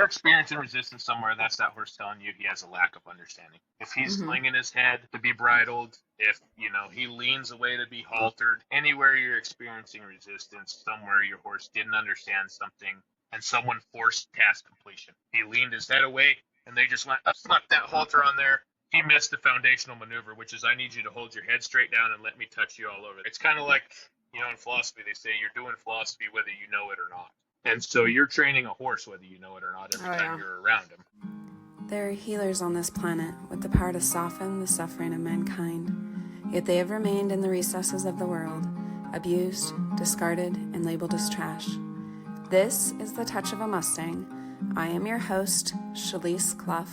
you're experiencing resistance somewhere, that's that horse telling you he has a lack of understanding. If he's slinging his head to be bridled, if, he leans away to be haltered, anywhere you're experiencing resistance, somewhere your horse didn't understand something and someone forced task completion. He leaned his head away and they just went, slap that halter on there. He missed the foundational maneuver, which is I need you to hold your head straight down and let me touch you all over. It's kind of like, in philosophy, they say you're doing philosophy whether you know it or not. And so you're training a horse whether you know it or not every time you're around him. There are healers on this planet with the power to soften the suffering of mankind. Yet they have remained in the recesses of the world, abused, discarded, and labeled as trash. This is The Touch of a Mustang. I am your host, Shalise Clough,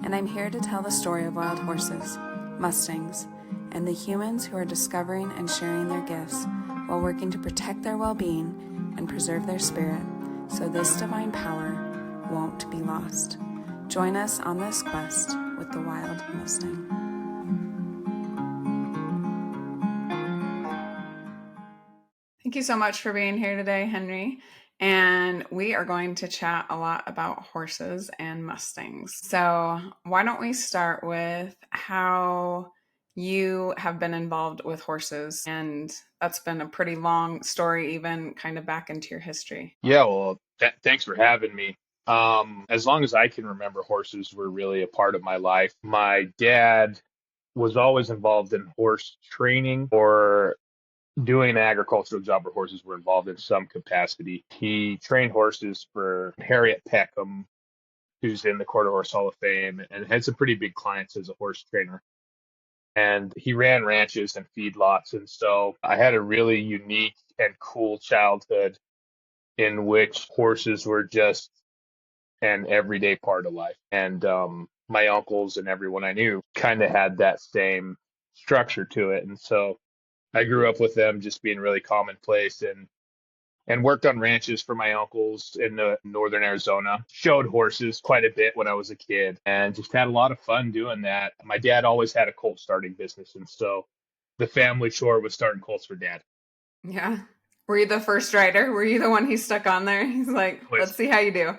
and I'm here to tell the story of wild horses, Mustangs, and the humans who are discovering and sharing their gifts while working to protect their well-being and preserve their spirit, so this divine power won't be lost. Join us on this quest with the Wild Mustang. Thank you so much for being here today, Henry. And we are going to chat a lot about horses and Mustangs. So why don't we start with how you have been involved with horses, and that's been a pretty long story, even kind of back into your history. Yeah, well, thanks for having me. As long as I can remember, horses were really a part of my life. My dad was always involved in horse training or doing an agricultural job where horses were involved in some capacity. He trained horses for Harriet Peckham, who's in the Quarter Horse Hall of Fame, and had some pretty big clients as a horse trainer. And he ran ranches and feedlots. And so I had a really unique and cool childhood in which horses were just an everyday part of life. And my uncles and everyone I knew kind of had that same structure to it. And so I grew up with them just being really commonplace, and worked on ranches for my uncles in northern Arizona. Showed horses quite a bit when I was a kid and just had a lot of fun doing that. My dad always had a colt starting business, and so the family chore was starting colts for dad. Yeah. Were you the first rider? Were you the one he stuck on there? He's like, let's see how you do.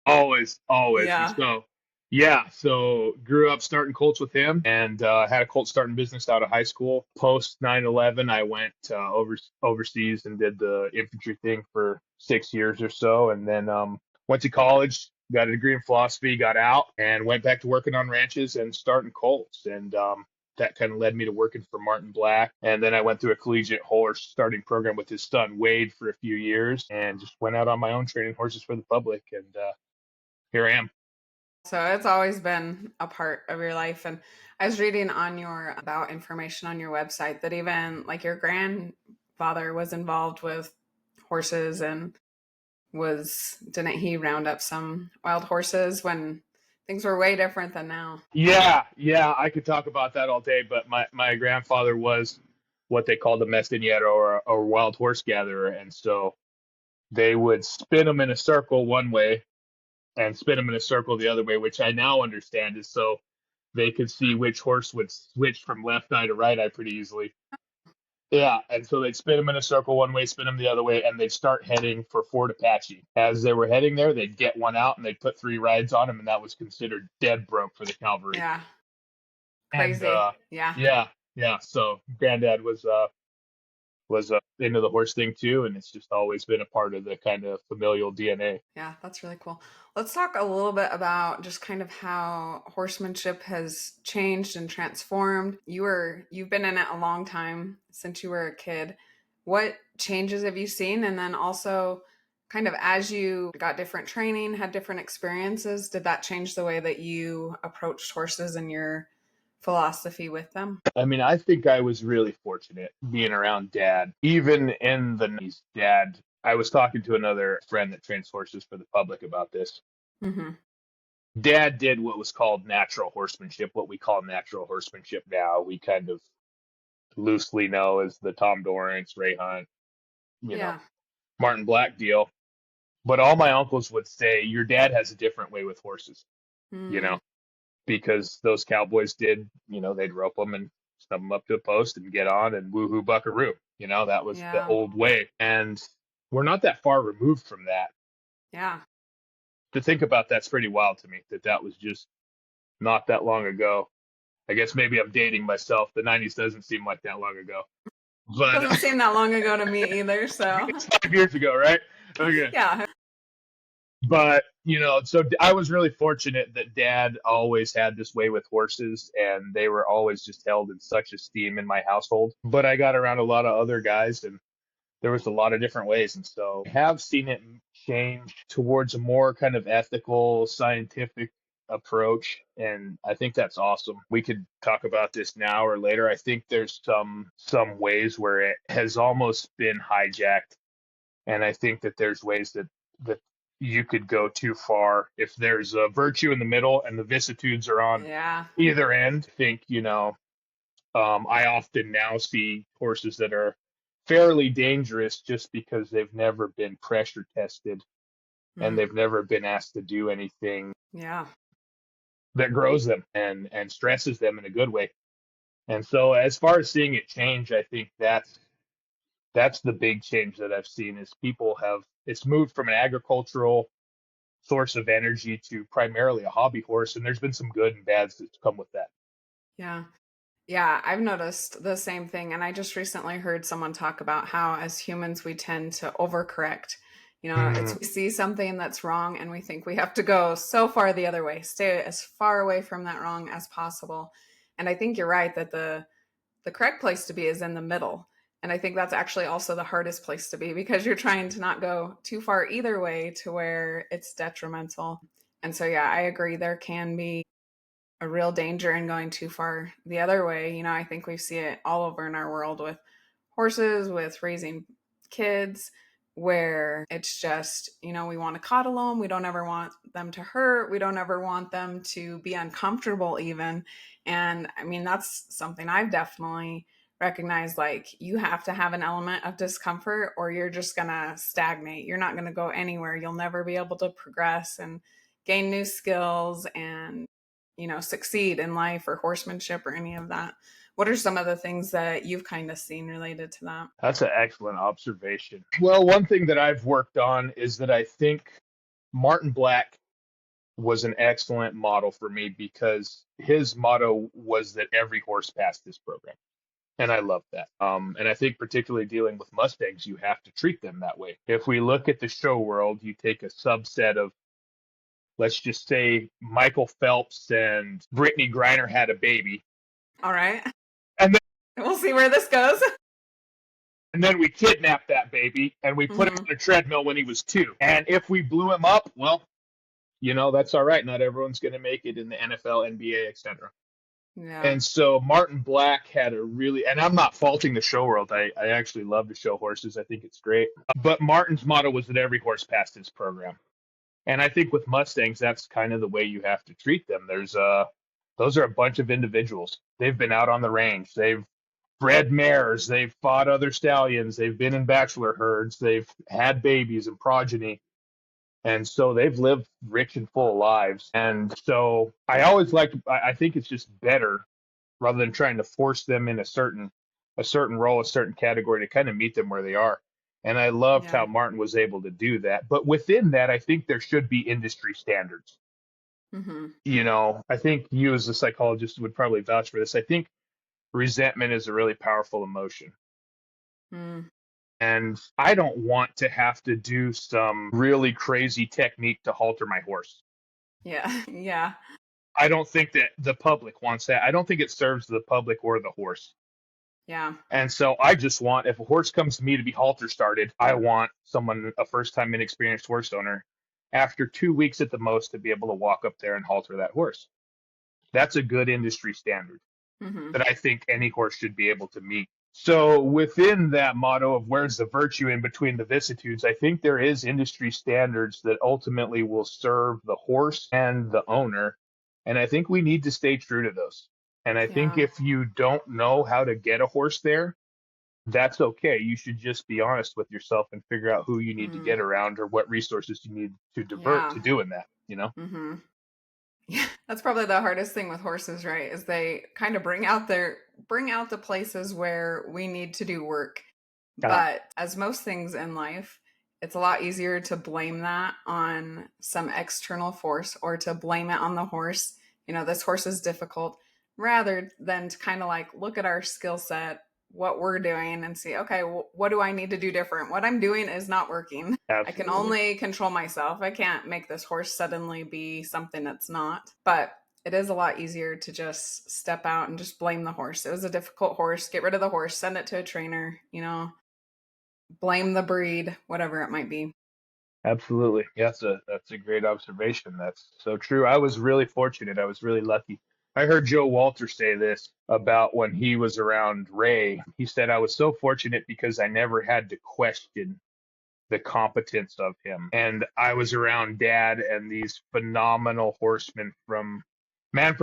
Always. Yeah. So grew up starting colts with him, and had a colt starting business out of high school. Post 9/11, I went overseas and did the infantry thing for 6 years or so, and then went to college, got a degree in philosophy, got out, and went back to working on ranches and starting colts. And that kind of led me to working for Martin Black. And then I went through a collegiate horse starting program with his son Wade for a few years, and just went out on my own training horses for the public. And here I am. So it's always been a part of your life. And I was reading about information on your website that even like your grandfather was involved with horses, and didn't he round up some wild horses when things were way different than now? Yeah, I could talk about that all day, but my grandfather was what they called a mestignero, or a wild horse gatherer. And so they would spin them in a circle one way and spin them in a circle the other way, which I now understand is so they could see which horse would switch from left eye to right eye pretty easily. Yeah, and so they'd spin them in a circle one way, spin them the other way, and they'd start heading for Fort Apache. As they were heading there, they'd get one out, and they'd put 3 rides on him, and that was considered dead broke for the cavalry. Yeah. Crazy. And, Yeah. So granddad was into the horse thing too, and it's just always been a part of the kind of familial DNA. Yeah, that's really cool. Let's talk a little bit about just kind of how horsemanship has changed and transformed. You've been in it a long time, since you were a kid. What changes have you seen? And then also kind of as you got different training, had different experiences, did that change the way that you approached horses and your philosophy with them? I mean, I think I was really fortunate being around Dad. Even in the 90s, Dad, I was talking to another friend that trains horses for the public about this. Mm-hmm. Dad did what was called natural horsemanship, what we call natural horsemanship now. We kind of loosely know as the Tom Dorrance, Ray Hunt, Martin Black deal. But all my uncles would say, your dad has a different way with horses, because those cowboys did, they'd rope them and snub them up to a post and get on and woohoo buckaroo. That was the old way. And we're not that far removed from that. Yeah. To think about that's pretty wild to me that was just not that long ago. I guess maybe I'm dating myself. The 90s doesn't seem like that long ago. It But doesn't seem that long ago to me either. So it's 5 years ago, right? Okay. yeah. But, so I was really fortunate that Dad always had this way with horses, and they were always just held in such esteem in my household. But I got around a lot of other guys, and there was a lot of different ways. And so I have seen it change towards a more kind of ethical, scientific approach. And I think that's awesome. We could talk about this now or later. I think there's some ways where it has almost been hijacked. And I think that there's ways that you could go too far. If there's a virtue in the middle and the vicissitudes are on Yeah. either end, I think, I often now see horses that are fairly dangerous just because they've never been pressure tested and they've never been asked to do anything Yeah. that grows them and stresses them in a good way. And so as far as seeing it change, I think that's the big change that I've seen is it's moved from an agricultural source of energy to primarily a hobby horse, and there's been some good and bads that's come with that. Yeah. Yeah, I've noticed the same thing. And I just recently heard someone talk about how as humans, we tend to overcorrect. It's we see something that's wrong and we think we have to go so far the other way, stay as far away from that wrong as possible. And I think you're right that the correct place to be is in the middle. And I think that's actually also the hardest place to be because you're trying to not go too far either way to where it's detrimental. And so, yeah, I agree. There can be a real danger in going too far the other way. I think we see it all over in our world with horses, with raising kids, where it's just, we want to coddle them. We don't ever want them to hurt. We don't ever want them to be uncomfortable even. And I mean, that's something I've definitely recognized. Like, you have to have an element of discomfort or you're just going to stagnate. You're not going to go anywhere. You'll never be able to progress and gain new skills and succeed in life or horsemanship or any of that. What are some of the things that you've kind of seen related to that? That's an excellent observation. Well, one thing that I've worked on is that I think Martin Black was an excellent model for me because his motto was that every horse passed this program. And I love that. And I think particularly dealing with Mustangs, you have to treat them that way. If we look at the show world, you take a subset of, let's just say Michael Phelps and Brittany Griner had a baby. All right. And then we'll see where this goes. And then we kidnapped that baby and we put him on a treadmill when he was 2. And if we blew him up, well, that's all right. Not everyone's going to make it in the NFL, NBA, etc. Yeah. And so Martin Black had and I'm not faulting the show world. I actually love to show horses. I think it's great. But Martin's motto was that every horse passed his program. And I think with Mustangs, that's kind of the way you have to treat them. Those are a bunch of individuals. They've been out on the range. They've bred mares. They've fought other stallions. They've been in bachelor herds. They've had babies and progeny. And so they've lived rich and full lives. And so I think it's just better rather than trying to force them in a certain role, a certain category to kind of meet them where they are. And I loved how Martin was able to do that. But within that, I think there should be industry standards. I think you as a psychologist would probably vouch for this. I think resentment is a really powerful emotion. And I don't want to have to do some really crazy technique to halter my horse. Yeah. Yeah. I don't think that the public wants that. I don't think it serves the public or the horse. Yeah. And so I just want, if a horse comes to me to be halter started, I want a first-time inexperienced horse owner, after 2 weeks at the most, to be able to walk up there and halter that horse. That's a good industry standard that I think any horse should be able to meet. So within that motto of where's the virtue in between the vicissitudes, I think there is industry standards that ultimately will serve the horse and the owner. And I think we need to stay true to those. And I think if you don't know how to get a horse there, that's okay. You should just be honest with yourself and figure out who you need to get around or what resources you need to divert to doing that, Yeah, that's probably the hardest thing with horses, right? Is they kind of bring out the places where we need to do work. But as most things in life, it's a lot easier to blame that on some external force or to blame it on the horse. This horse is difficult, rather than to kind of like look at our skill set, what we're doing, and see, okay, what do I need to do different? What I'm doing is not working. I can Absolutely. only control myself. I can't make this horse suddenly be something that's not. But it is a lot easier to just step out and just blame the horse. It was a difficult horse. Get rid of the horse, send it to a trainer, blame the breed, whatever it might be. Absolutely. Yeah, that's a great observation. That's so true. I was really fortunate. I was really lucky. I heard Joe Walter say this about when he was around Ray. He said, I was so fortunate because I never had to question the competence of him. And I was around Dad and these phenomenal horsemen from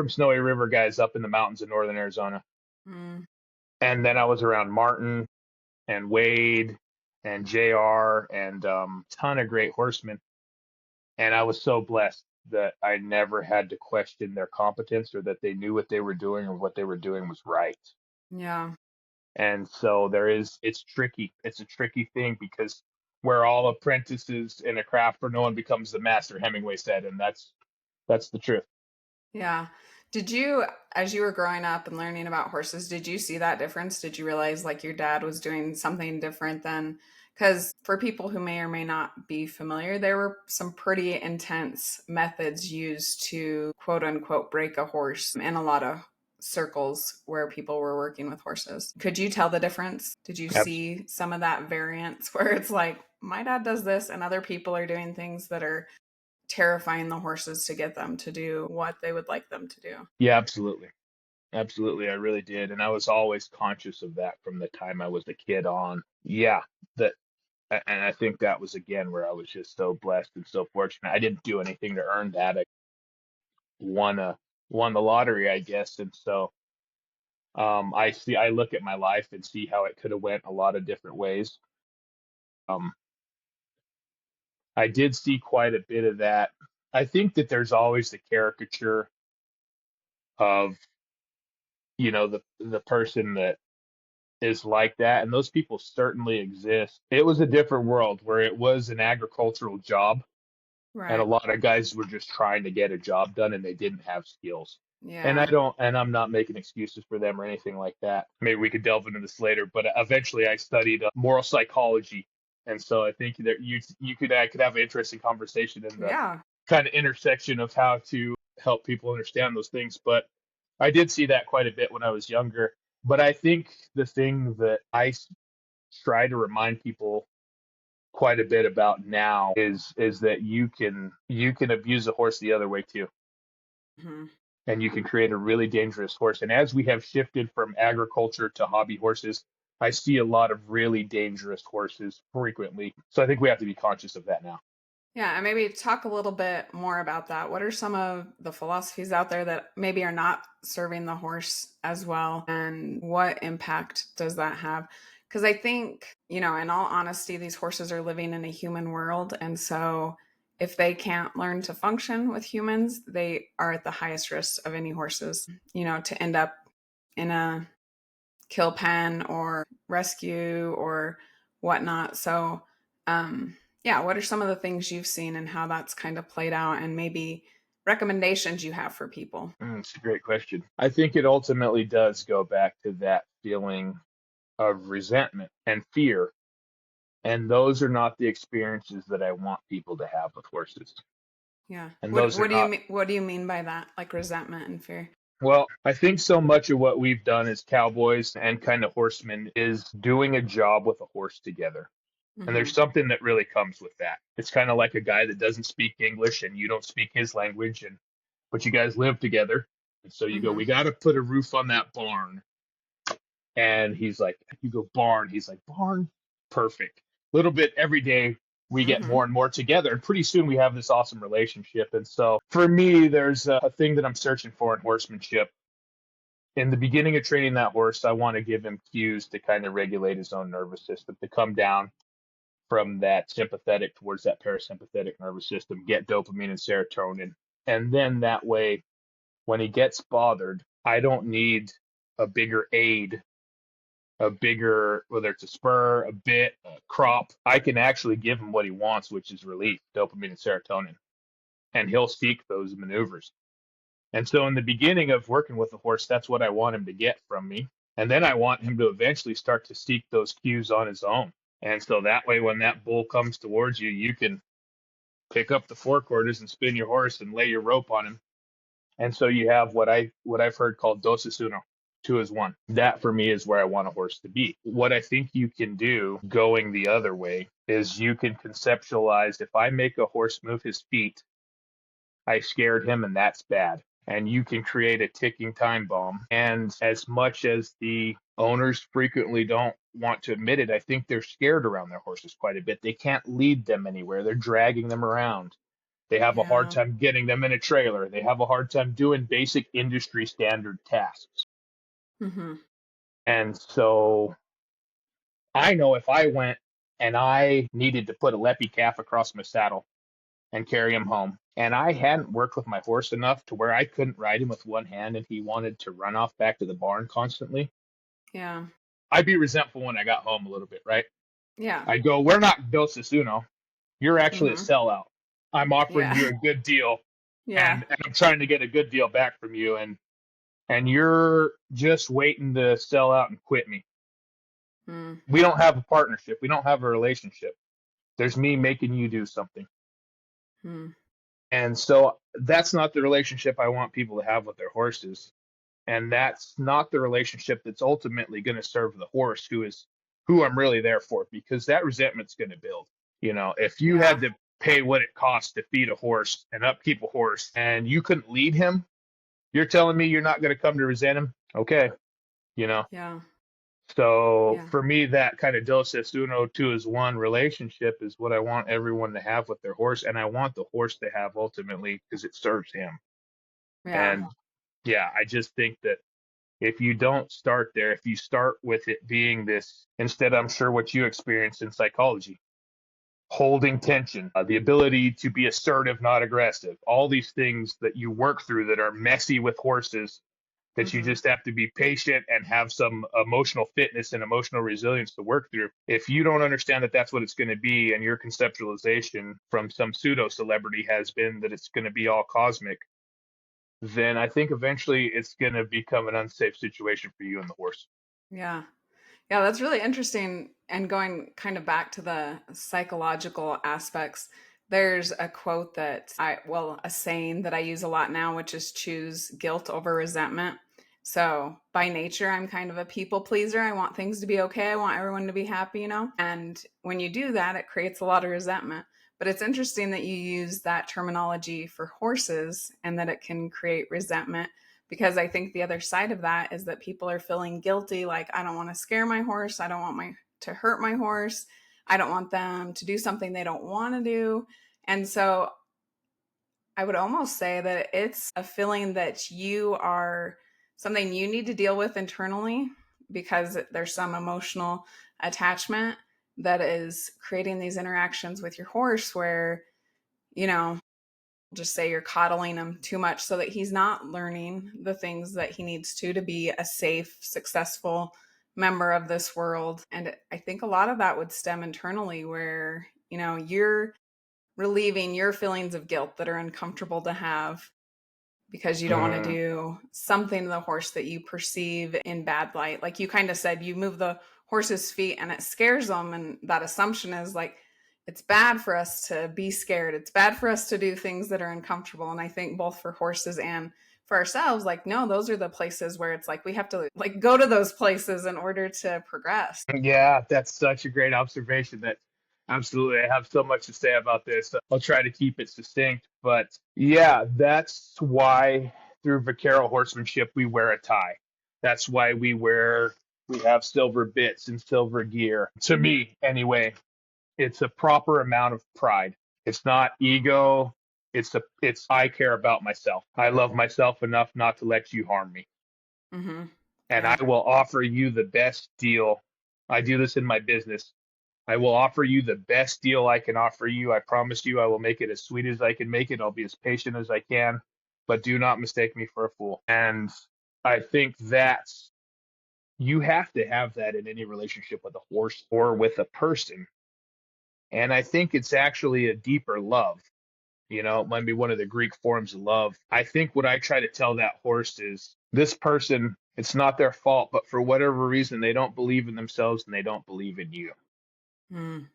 Snowy River guys up in the mountains of northern Arizona. Mm. And then I was around Martin and Wade and JR and ton of great horsemen. And I was so blessed that I never had to question their competence or that they knew what they were doing or what they were doing was right. Yeah. And so it's tricky. It's a tricky thing because we're all apprentices in a craft where no one becomes the master, Hemingway said, and that's the truth. Yeah. Did you, as you were growing up and learning about horses, did you see that difference? Did you realize like your dad was doing something different than, because for people who may or may not be familiar, there were some pretty intense methods used to quote unquote break a horse in a lot of circles where people were working with horses. Could you tell the difference? Did you see some of that variance where it's like, my dad does this and other people are doing things that are terrifying the horses to get them to do what they would like them to do? Yeah, absolutely. Absolutely. I really did. And I was always conscious of that from the time I was a kid on. Yeah. That and I think that was again where I was just so blessed and so fortunate. I didn't do anything to earn that. I won a won the lottery, I guess. And so I look at my life and see how it could have went a lot of different ways. Um, I did see quite a bit of that. I think that there's always the caricature of, the person that is like that, and those people certainly exist. It was a different world where it was an agricultural job, and a Right. lot of guys were just trying to get a job done and they didn't have skills. And Yeah. I'm not making excuses for them or anything like that. Maybe we could delve into this later, but eventually I studied moral psychology. And so I think that I could have an interesting conversation in the Yeah. kind of intersection of how to help people understand those things. But I did see that quite a bit when I was younger. But I think the thing that try to remind people quite a bit about now is that you can abuse a horse the other way too, Hmm. and you can create a really dangerous horse. And as we have shifted from agriculture to hobby horses, I see a lot of really dangerous horses frequently. So I think we have to be conscious of that now. Yeah. And maybe talk a little bit more about that. What are some of the philosophies out there that maybe are not serving the horse as well? And what impact does that have? Because I think, in all honesty, these horses are living in a human world. And so if they can't learn to function with humans, they are at the highest risk of any horses, to end up in a kill pen or rescue or whatnot. So, yeah, what are some of the things you've seen and how that's kind of played out, and maybe recommendations you have for people? It's a great question. I think it ultimately does go back to that feeling of resentment and fear. And those are not the experiences that I want people to have with horses. Yeah. And What those are what do you not, mean what do you mean by that? Like resentment and fear? well, I think so much of what we've done as cowboys and kind of horsemen is doing a job with a horse together. And Mm-hmm. there's something that really comes with that. It's kind of like a guy that doesn't speak English and you don't speak his language, but you guys live together. And so you go, Mm-hmm. we got to put a roof on that barn. And he's like, you go, barn. He's like, barn? Perfect. Little bit every day, we get Mm-hmm. more and more together. And pretty soon we have this awesome relationship. And so for me, there's a thing that I'm searching for in horsemanship. In the beginning of training that horse, I want to give him cues to kind of regulate his own nervous system, to come down from that sympathetic towards that parasympathetic nervous system, get dopamine and serotonin. And then that way, when he gets bothered, I don't need a bigger aid a bigger, whether it's a spur, a bit, a crop, I can actually give him what he wants, which is relief, dopamine and serotonin, and he'll seek those maneuvers. And so in the beginning of working with a horse, that's what I want him to get from me. And then I want him to eventually start to seek those cues on his own. And so that way, when that bull comes towards you, you can pick up the forequarters and spin your horse and lay your rope on him. And so you have what I've heard called dosis uno, 2 is 1. That for me is where I want a horse to be. What I think you can do going the other way is you can conceptualize, if I make a horse move his feet, I scared him and that's bad. And you can create a ticking time bomb. And as much as the owners frequently don't want to admit it, I think they're scared around their horses quite a bit. They can't lead them anywhere. They're dragging them around. They have a hard Yeah. time getting them in a trailer. They have a hard time doing basic industry standard tasks. Mm-hmm. And so I know if I went and I needed to put a leppy calf across my saddle and carry him home, and I hadn't worked with my horse enough to where I couldn't ride him with one hand and he wanted to run off back to the barn constantly, Yeah. I'd be resentful when I got home a little bit, right? Yeah. I'd go, we're not dosis uno. You're actually a Mm-hmm. sellout. I'm offering Yeah. you a good deal, Yeah. and I'm trying to get a good deal back from you, and you're just waiting to sell out and quit me. Mm. We don't have a partnership. We don't have a relationship. There's me making you do something. Mm. And so that's not the relationship I want people to have with their horses. And that's not the relationship that's ultimately going to serve the horse, who I'm really there for, because that resentment's going to build. You know, if you Yeah. had to pay what it costs to feed a horse and upkeep a horse and you couldn't lead him, you're telling me you're not going to come to resent him? Okay. You know, Yeah. so Yeah. for me, that kind of dosis uno, 2 is 1 relationship is what I want everyone to have with their horse. And I want the horse to have ultimately because it serves him. Yeah. And yeah, I just think that if you don't start there, if you start with it being this, instead, I'm sure what you experienced in psychology, holding tension, the ability to be assertive, not aggressive, all these things that you work through that are messy with horses, that you Mm-hmm. just have to be patient and have some emotional fitness and emotional resilience to work through. If you don't understand that that's what it's going to be, and your conceptualization from some pseudo celebrity has been that it's going to be all cosmic, then I think eventually it's going to become an unsafe situation for you and the horse. Yeah. Yeah, that's really interesting. And going kind of back to the psychological aspects, there's a quote a saying that I use a lot now, which is choose guilt over resentment. So by nature, I'm kind of a people pleaser. I want things to be okay. I want everyone to be happy, you know? And when you do that, it creates a lot of resentment. But it's interesting that you use that terminology for horses and that it can create resentment, because I think the other side of that is that people are feeling guilty. Like, I don't want to scare my horse. I don't want to hurt my horse. I don't want them to do something they don't want to do. And so I would almost say that it's a feeling that you are something you need to deal with internally, because there's some emotional attachment that is creating these interactions with your horse where, you know, just say you're coddling him too much so that he's not learning the things that he needs to be a safe, successful member of this world. And I think a lot of that would stem internally where, you know, you're relieving your feelings of guilt that are uncomfortable to have because you don't want to Mm. do something to the horse that you perceive in bad light. Like you kind of said, you move the horse's feet and it scares them. And that assumption is like, it's bad for us to be scared. It's bad for us to do things that are uncomfortable. And I think both for horses and for ourselves, like, no, those are the places where it's like we have to like go to those places in order to progress. Yeah, that's such a great observation. That absolutely, I have so much to say about this. I'll try to keep it succinct, but yeah, that's why through vaquero horsemanship we wear a tie. That's why we have silver bits and silver gear. To me, anyway, it's a proper amount of pride. It's not ego. It's I care about myself. I love myself enough not to let you harm me. Mm-hmm. And I Yeah. will offer you the best deal. I do this in my business. I will offer you the best deal I can offer you. I promise you I will make it as sweet as I can make it. I'll be as patient as I can, but do not mistake me for a fool. And I think that's You have to have that in any relationship with a horse or with a person. And I think it's actually a deeper love. It might be one of the Greek forms of love. I think what I try to tell that horse is this person, it's not their fault, but for whatever reason, they don't believe in themselves and they don't believe in you. Mm.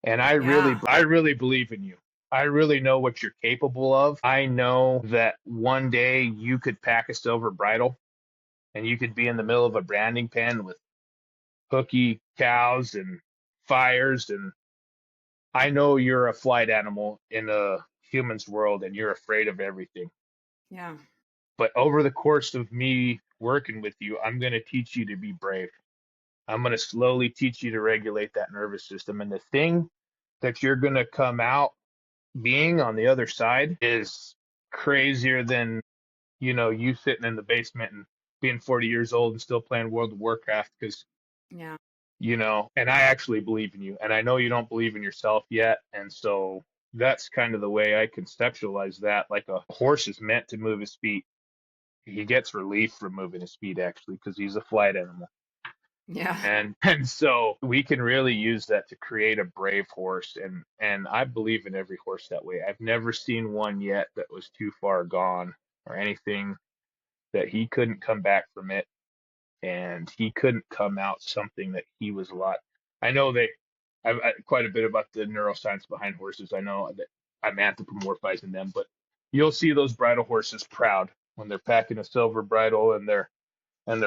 And I Yeah. really believe in you. I really know what you're capable of. I know that one day you could pack a silver bridle and you could be in the middle of a branding pen with hooky cows and fires. And I know you're a flight animal in a human's world and you're afraid of everything. Yeah. But over the course of me working with you, I'm going to teach you to be brave. I'm going to slowly teach you to regulate that nervous system. And the thing that you're going to come out being on the other side is crazier than, you sitting in the basement and being 40 years old and still playing World of Warcraft because, Yeah. and I actually believe in you. And I know you don't believe in yourself yet. And so that's kind of the way I conceptualize that. Like a horse is meant to move his feet. He gets relief from moving his feet actually because he's a flight animal. Yeah. And so we can really use that to create a brave horse, and I believe in every horse that way. I've never seen one yet that was too far gone or anything that he couldn't come back from it and he couldn't come out something that he was a lot. I know I've quite a bit about the neuroscience behind horses. I know that I'm anthropomorphizing them, but you'll see those bridle horses proud when they're packing a silver bridle and they're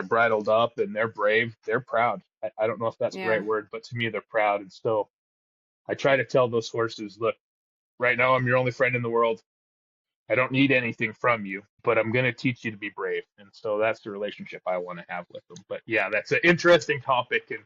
bridled up and they're brave. They're proud. I don't know if that's the Yeah. right word, but to me, they're proud. And so I try to tell those horses, look, right now I'm your only friend in the world. I don't need anything from you, but I'm going to teach you to be brave. And so that's the relationship I want to have with them. But yeah, that's an interesting topic and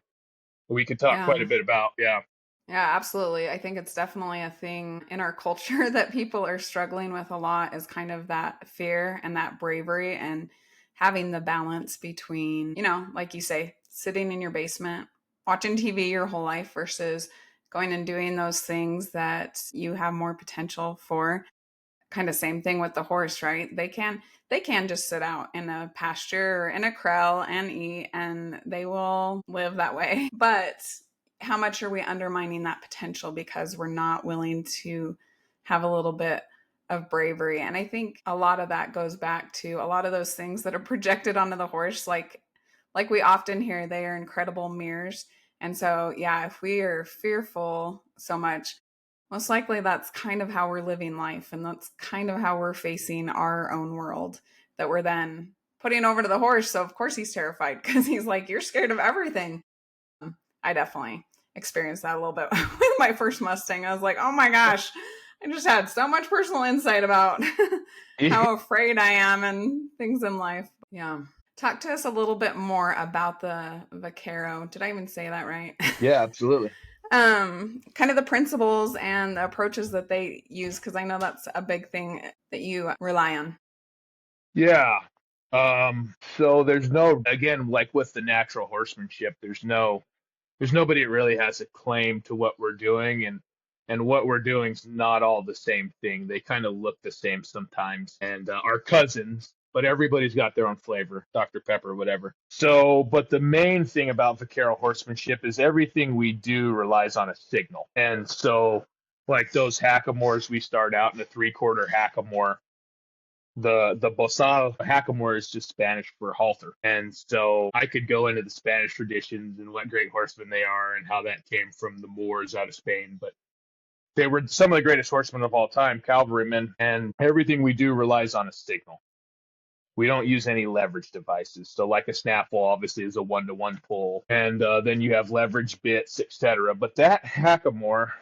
we could talk quite Yeah. a bit about. Yeah. Yeah, absolutely. I think it's definitely a thing in our culture that people are struggling with a lot is kind of that fear and that bravery and having the balance between, like you say, sitting in your basement, watching TV your whole life versus going and doing those things that you have more potential for. Kind of same thing with the horse, right? They can just sit out in a pasture or in a corral and eat and they will live that way. But how much are we undermining that potential because we're not willing to have a little bit of bravery? And I think a lot of that goes back to a lot of those things that are projected onto the horse, like we often hear, they are incredible mirrors. And so, yeah, if we are fearful so much, most likely that's kind of how we're living life. And that's kind of how we're facing our own world that we're then putting over to the horse. So, of course, he's terrified because he's like, you're scared of everything. I definitely experienced that a little bit with my first Mustang. I was like, oh my gosh, I just had so much personal insight about how afraid I am and things in life. Yeah. Talk to us a little bit more about the Vaquero. Did I even say that right? Yeah, absolutely. Kind of the principles and the approaches that they use, because I know that's a big thing that you rely on. Yeah. So there's no, again, like with the natural horsemanship, there's nobody that really has a claim to what we're doing, and what we're doing is not all the same thing. They kind of look the same sometimes and are cousins, but everybody's got their own flavor, Dr. Pepper, whatever. So, but the main thing about vaquero horsemanship is everything we do relies on a signal. And so, like those hackamores, we start out in a 3/4 hackamore. The bozal hackamore is just Spanish for halter. And so I could go into the Spanish traditions and what great horsemen they are and how that came from the Moors out of Spain. But they were some of the greatest horsemen of all time, cavalrymen, and everything we do relies on a signal. We don't use any leverage devices. So like a snaffle obviously is a 1-to-1 pull, and then you have leverage bits, etc. But that hackamore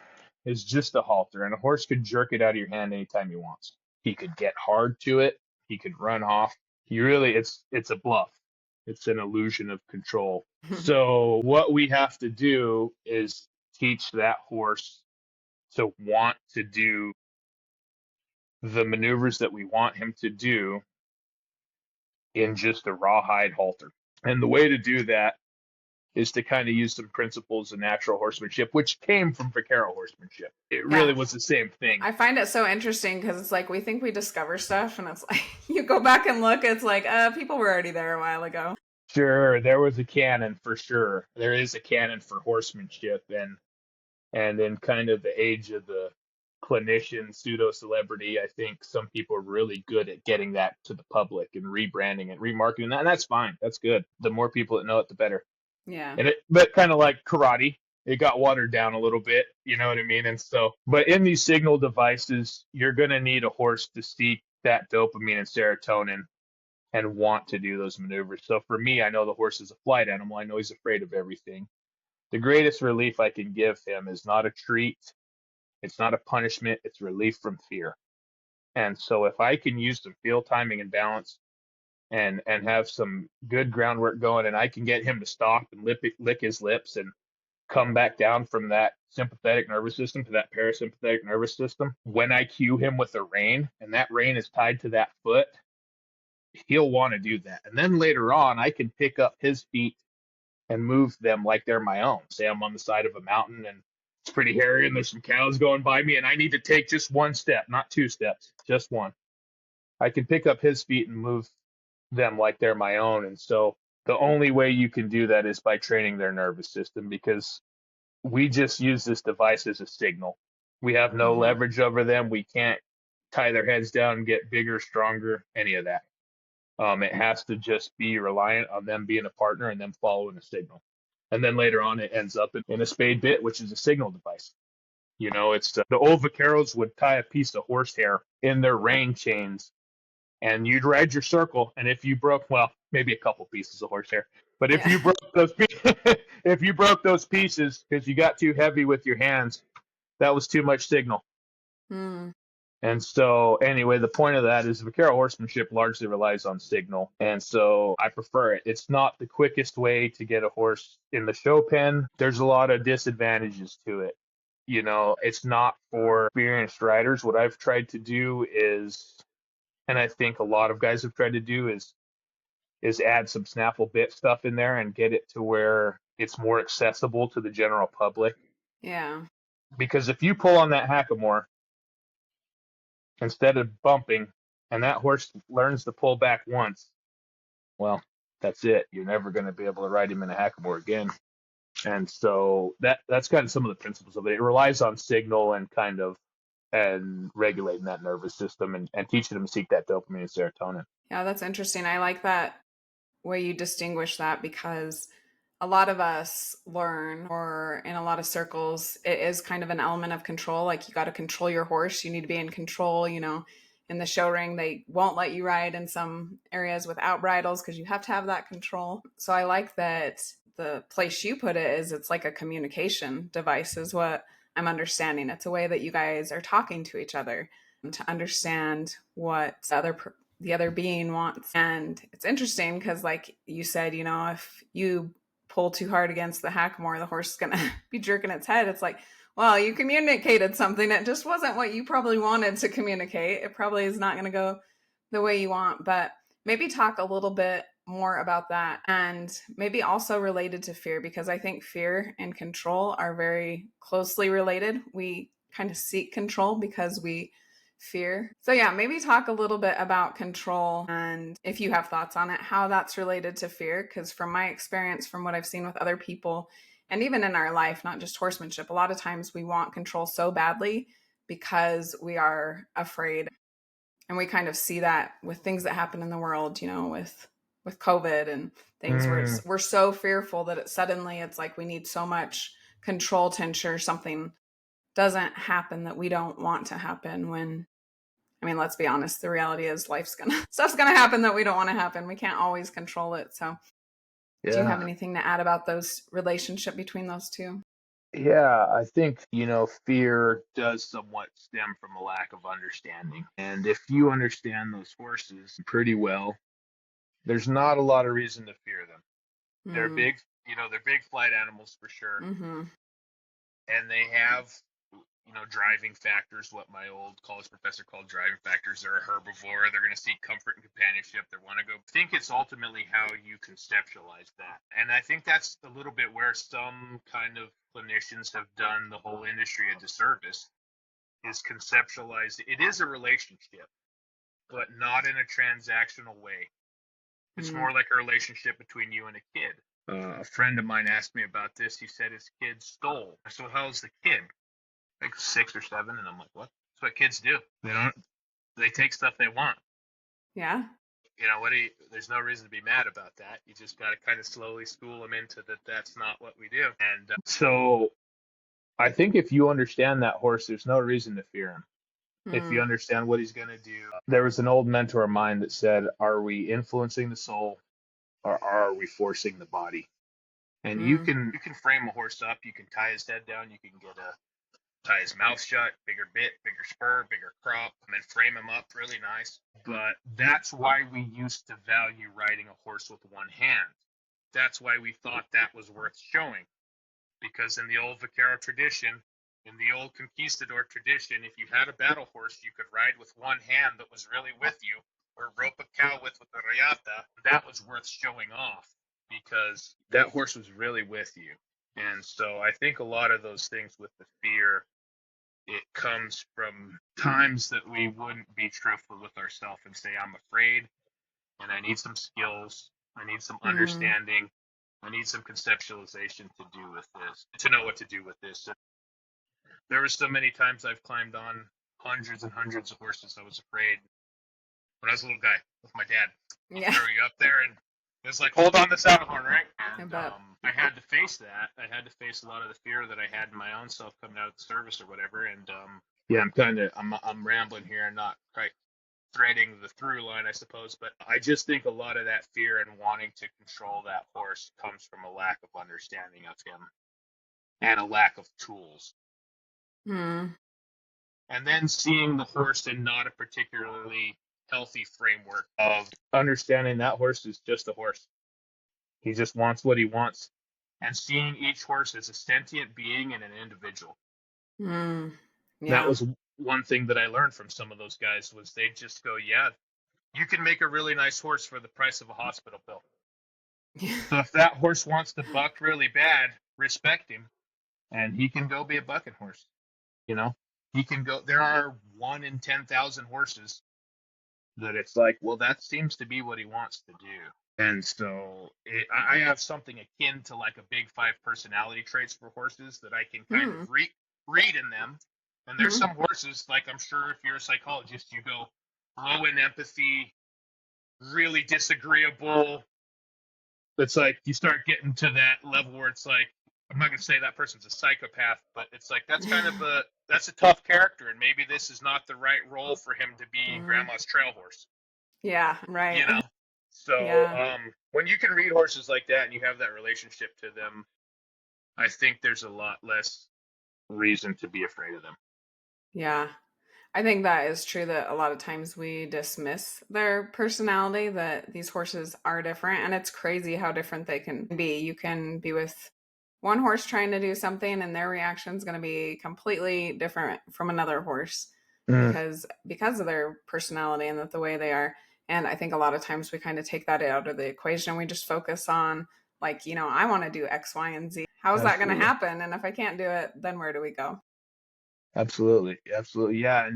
is just a halter, and a horse could jerk it out of your hand anytime he wants. He could get hard to it. He could run off. It's a bluff. It's an illusion of control. So what we have to do is teach that horse to want to do the maneuvers that we want him to do in just a rawhide halter. And the way to do that is to kind of use some principles of natural horsemanship, which came from vaquero horsemanship. It really Yeah. was the same thing. I find it so interesting because it's like we think we discover stuff and it's like you go back and look, it's like, people were already there a while ago. Sure, there was a canon for sure. There is a canon for horsemanship, and in kind of the age of the clinician pseudo celebrity, I think some people are really good at getting that to the public and rebranding it, remarketing that, and that's fine. That's good. The more people that know it, the better. Yeah. But kind of like karate, it got watered down a little bit. You know what I mean? And so, but in these signal devices, you're gonna need a horse to seek that dopamine and serotonin and want to do those maneuvers. So for me, I know the horse is a flight animal. I know he's afraid of everything. The greatest relief I can give him is not a treat. It's not a punishment. It's relief from fear. And so if I can use some field timing and balance and have some good groundwork going, and I can get him to stop and lick his lips and come back down from that sympathetic nervous system to that parasympathetic nervous system, when I cue him with a rein and that rein is tied to that foot, he'll want to do that. And then later on, I can pick up his feet and move them like they're my own. Say I'm on the side of a mountain and it's pretty hairy and there's some cows going by me and I need to take just one step, not two steps, just one. I can pick up his feet and move them like they're my own. And so the only way you can do that is by training their nervous system, because we just use this device as a signal. We have no Mm-hmm. leverage over them. We can't tie their heads down and get bigger, stronger, any of that. It has to just be reliant on them being a partner and them following a signal. And then later on, it ends up in a spade bit, which is a signal device. You know, it's the old vaqueros would tie a piece of horsehair in their rein chains, and you'd ride your circle. And if you broke, well, maybe a couple pieces of horsehair, but if Yeah. you broke those, if you broke those pieces because you got too heavy with your hands, that was too much signal. Mm. And so, anyway, the point of that is vaquero horsemanship largely relies on signal. And so I prefer it. It's not the quickest way to get a horse in the show pen. There's a lot of disadvantages to it. You know, it's not for experienced riders. What I've tried to do is, and I think a lot of guys have tried to do, is add some snaffle bit stuff in there and get it to where it's more accessible to the general public. Yeah. Because if you pull on that hackamore instead of bumping, and that horse learns to pull back once, well, that's it. You're never going to be able to ride him in a hackamore again. And so that's kind of some of the principles of it. It relies on signal and kind of and regulating that nervous system and teaching them to seek that dopamine and serotonin. Yeah, that's interesting. I like that way you distinguish that, because a lot of us learn, or in a lot of circles, it is kind of an element of control. Like, you got to control your horse. You need to be in control. You know, in the show ring, they won't let you ride in some areas without bridles because you have to have that control. So I like that the place you put it is, it's like a communication device, is what I'm understanding. It's a way that you guys are talking to each other to understand what the other being wants. And it's interesting because, like you said, you know, if you pull too hard against the hackamore, the horse is going to be jerking its head. It's like, well, you communicated something. It just wasn't what you probably wanted to communicate. It probably is not going to go the way you want. But maybe talk a little bit more about that, and maybe also related to fear, because I think fear and control are very closely related. We kind of seek control because we fear. So yeah, maybe talk a little bit about control, and if you have thoughts on it, how that's related to fear. Because from my experience, from what I've seen with other people, and even in our life, not just horsemanship, a lot of times we want control so badly because we are afraid. And we kind of see that with things that happen in the world, you know, with COVID and things where we're so fearful that it's like we need so much control to ensure something doesn't happen that we don't want to happen. When, I mean, let's be honest, the reality is stuff's gonna happen that we don't want to happen. We can't always control it. So do you have anything to add about those relationship between those two? Yeah, I think, fear does somewhat stem from a lack of understanding. And if you understand those horses pretty well, there's not a lot of reason to fear them. They're Mm. big, they're big flight animals for sure. Mm-hmm. And they have, driving factors, what my old college professor called driving factors. They're a herbivore. They're going to seek comfort and companionship. They want to go. I think it's ultimately how you conceptualize that. And I think that's a little bit where some kind of clinicians have done the whole industry a disservice, is conceptualize it is a relationship, but not in a transactional way. It's more like a relationship between you and a kid. A friend of mine asked me about this. He said his kid stole. I said, well, how's the kid? Like 6 or 7, and I'm like, what? That's what kids do. They take stuff they want. Yeah. You know what? There's no reason to be mad about that. You just got to kind of slowly school them into that. That's not what we do. And so I think if you understand that horse, there's no reason to fear him. If you understand what he's going to do. There was an old mentor of mine that said, are we influencing the soul, or are we forcing the body? And you can frame a horse up. You can tie his head down. You can tie his mouth shut, bigger bit, bigger spur, bigger crop, and then frame him up really nice. But that's why we used to value riding a horse with one hand. That's why we thought that was worth showing. Because in the old vaquero tradition, in the old conquistador tradition, if you had a battle horse you could ride with one hand that was really with you, or rope a cow with the riata, that was worth showing off because that horse was really with you. And so I think a lot of those things with the fear, it comes from times that we wouldn't be truthful with ourselves and say, I'm afraid and I need some skills, I need some understanding, I need some conceptualization to do with this, to know what to do with this. There were so many times I've climbed on hundreds and hundreds of horses. I was afraid when I was a little guy with my dad. Yeah. Threw you up there, and it was like, hold on the saddle horn, right? And I I had to face that. I had to face a lot of the fear that I had in my own self coming out of the service or whatever. And yeah, I'm rambling here and not quite threading the through line, I suppose. But I just think a lot of that fear and wanting to control that horse comes from a lack of understanding of him and a lack of tools. And then seeing the horse in not a particularly healthy framework of understanding that horse is just a horse. He just wants what he wants. And seeing each horse as a sentient being and an individual. Yeah. That was one thing that I learned from some of those guys was they just go, yeah, you can make a really nice horse for the price of a hospital bill. So if that horse wants to buck really bad, respect him. And he can go be a bucking horse. You know, he can go. There are 1 in 10,000 horses that it's like, well, that seems to be what he wants to do. And so I have something akin to like a big 5 personality traits for horses that I can kind of read in them. And there's some horses, like I'm sure if you're a psychologist, you go low in empathy, really disagreeable. It's like you start getting to that level where it's like, I'm not going to say that person's a psychopath, but it's like that's a tough character, and maybe this is not the right role for him to be grandma's trail horse. Yeah, right. You know, so when you can read horses like that and you have that relationship to them, I think there's a lot less reason to be afraid of them. Yeah. I think that is true that a lot of times we dismiss their personality, that these horses are different, and it's crazy how different they can be. You can be with one horse trying to do something and their reaction is going to be completely different from another horse because of their personality and the way they are. And I think a lot of times we kind of take that out of the equation and we just focus on like, you know, I want to do X, Y, and Z. How is that going to happen? And if I can't do it, then where do we go? Absolutely. Yeah.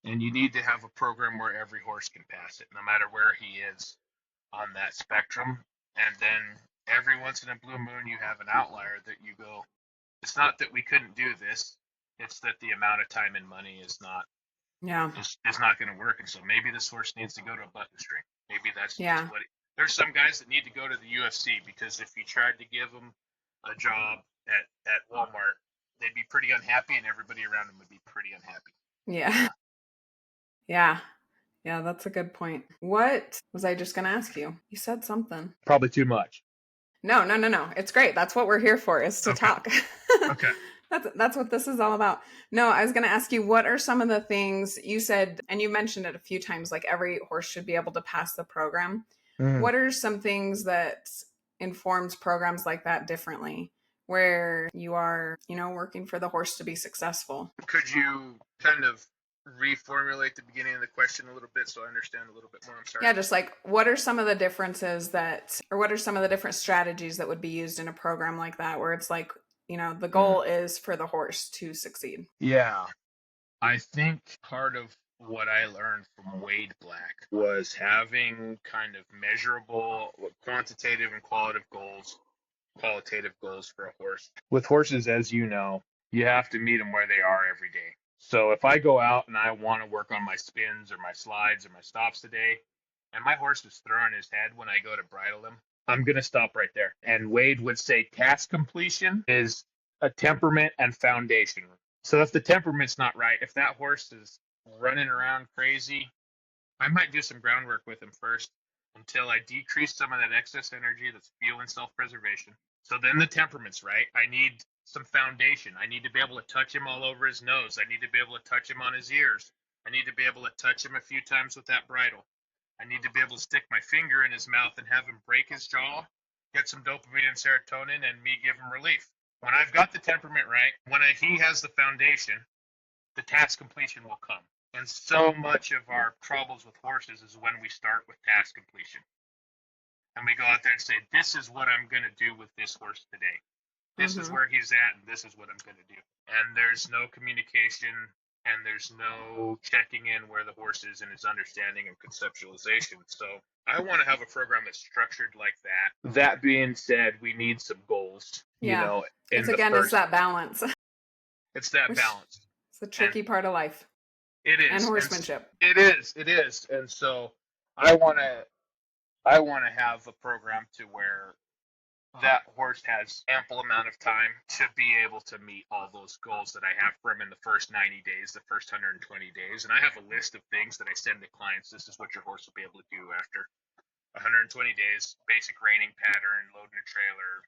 And you need to have a program where every horse can pass it, no matter where he is on that spectrum. And then every once in a blue moon, you have an outlier that you go, it's not that we couldn't do this. It's that the amount of time and money is not going to work. And so maybe this horse needs to go to a button string. Maybe that's just what there's some guys that need to go to the UFC because if you tried to give them a job at Walmart, they'd be pretty unhappy and everybody around them would be pretty unhappy. Yeah, that's a good point. What was I just going to ask you? You said something. Probably too much. No. It's great. That's what we're here for, is to talk. Okay. That's what this is all about. No, I was going to ask you, what are some of the things you said, and you mentioned it a few times, like every horse should be able to pass the program. What are some things that informs programs like that differently, where you are, you know, working for the horse to be successful? Could you kind of reformulate the beginning of the question a little bit so I understand a little bit more? I'm sorry. Yeah, just like what are some of the differences or what are some of the different strategies that would be used in a program like that, where it's like, you know, the goal is for the horse to succeed? Yeah. I think part of what I learned from Wade Black was having kind of measurable quantitative and qualitative goals for a horse. With horses, as you know, you have to meet them where they are every day. So if I go out and I want to work on my spins or my slides or my stops today, and my horse is throwing his head when I go to bridle him, I'm going to stop right there. And Wade would say task completion is a temperament and foundation. So if the temperament's not right, if that horse is running around crazy, I might do some groundwork with him first until I decrease some of that excess energy that's fueling self-preservation. So then the temperament's right. I need some foundation. I need to be able to touch him all over his nose. I need to be able to touch him on his ears. I need to be able to touch him a few times with that bridle. I need to be able to stick my finger in his mouth and have him break his jaw, get some dopamine and serotonin, and me give him relief. When I've got the temperament right, he has the foundation, the task completion will come. And so much of our troubles with horses is when we start with task completion. And we go out there and say, this is what I'm going to do with this horse today. This is where he's at, and this is what I'm going to do. And there's no communication, and there's no checking in where the horse is in his understanding and conceptualization. So I want to have a program that's structured like that. That being said, we need some goals. Yeah. It's that balance. It's that balance. It's the tricky part of life. It is. And horsemanship. It is. And so I want to have a program to where that horse has ample amount of time to be able to meet all those goals that I have for him in the first 90 days, the first 120 days. And I have a list of things that I send to clients. This is what your horse will be able to do after 120 days, basic reining pattern, loading a trailer,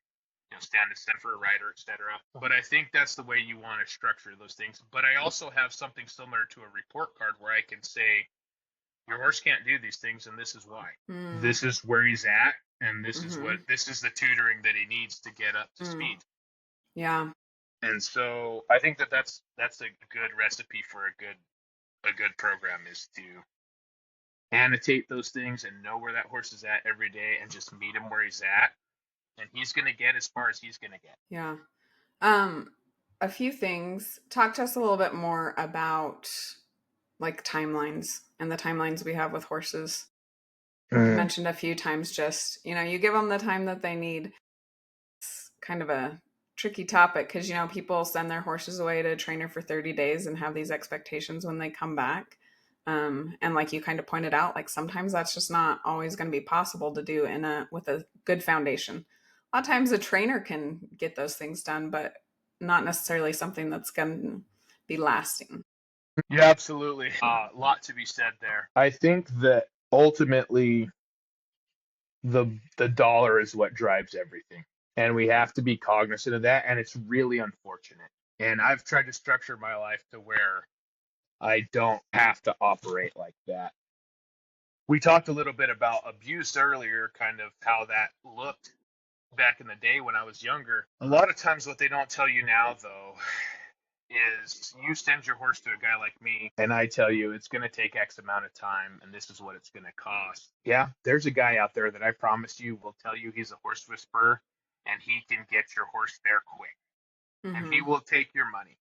stand for a rider, etc. But I think that's the way you want to structure those things. But I also have something similar to a report card where I can say, your horse can't do these things, and this is why. This is where he's at, and this is the tutoring that he needs to get up to speed. Yeah. And so I think that's a good recipe for a good program, is to annotate those things and know where that horse is at every day and just meet him where he's at. And he's going to get as far as he's going to get. Yeah. A few things. Talk to us a little bit more about like timelines and the timelines we have with horses. You mentioned a few times just, you give them the time that they need. It's kind of a tricky topic because, people send their horses away to a trainer for 30 days and have these expectations when they come back. And like you kind of pointed out, like sometimes that's just not always going to be possible to do with a good foundation. A lot of times a trainer can get those things done, but not necessarily something that's going to be lasting. Yeah, absolutely. A lot to be said there. I think that ultimately the dollar is what drives everything. And we have to be cognizant of that. And it's really unfortunate. And I've tried to structure my life to where I don't have to operate like that. We talked a little bit about abuse earlier, kind of how that looked back in the day when I was younger. A lot of times what they don't tell you now, though, is you send your horse to a guy like me and I tell you it's going to take X amount of time and this is what it's going to cost. Yeah, there's a guy out there that I promise you will tell you he's a horse whisperer and he can get your horse there quick. And he will take your money.